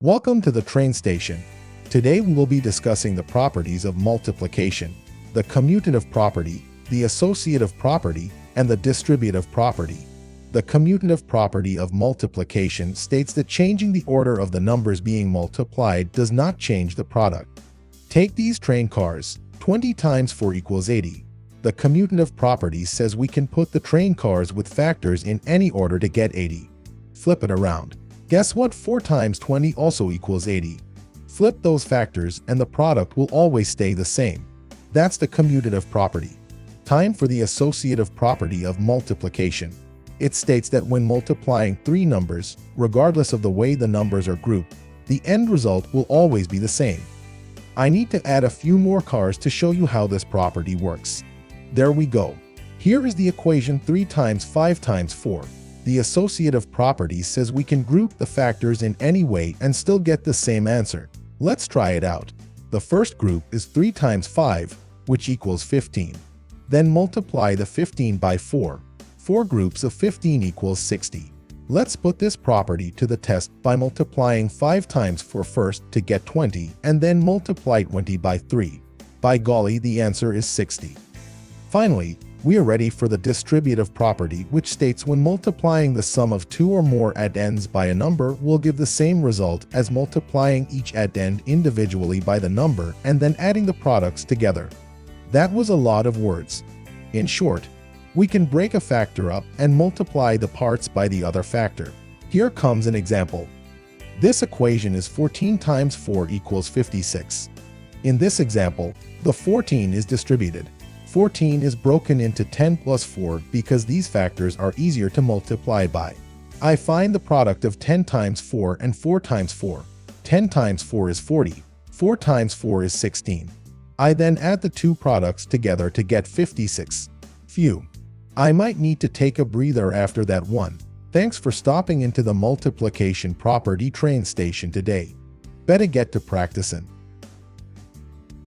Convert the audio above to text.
Welcome to the train station. Today we will be discussing the properties of multiplication, the commutative property, the associative property, and the distributive property. The commutative property of multiplication states that changing the order of the numbers being multiplied does not change the product. Take these train cars, 20 times 4 equals 80. The commutative property says we can put the train cars with factors in any order to get 80. Flip it around. Guess what? 4 times 20 also equals 80. Flip those factors and the product will always stay the same. That's the commutative property. Time for the associative property of multiplication. It states that when multiplying three numbers, regardless of the way the numbers are grouped, the end result will always be the same. I need to add a few more cars to show you how this property works. There we go. Here is the equation 3 times 5 times 4. The associative property says we can group the factors in any way and still get the same answer. Let's try it out. The first group is 3 times 5, which equals 15. Then multiply the 15 by 4. 4 groups of 15 equals 60. Let's put this property to the test by multiplying 5 times 4 first to get 20 and then multiply 20 by 3. By golly, the answer is 60. Finally, we are ready for the distributive property, which states when multiplying the sum of two or more addends by a number will give the same result as multiplying each addend individually by the number and then adding the products together. That was a lot of words. In short, we can break a factor up and multiply the parts by the other factor. Here comes an example. This equation is 14 times 4 equals 56. In this example, the 14 is distributed. 14 is broken into 10 plus 4 because these factors are easier to multiply by. I find the product of 10 times 4 and 4 times 4. 10 times 4 is 40. 4 times 4 is 16. I then add the two products together to get 56. Phew. I might need to take a breather after that one. Thanks for stopping into the multiplication property train station today. Better get to practicing.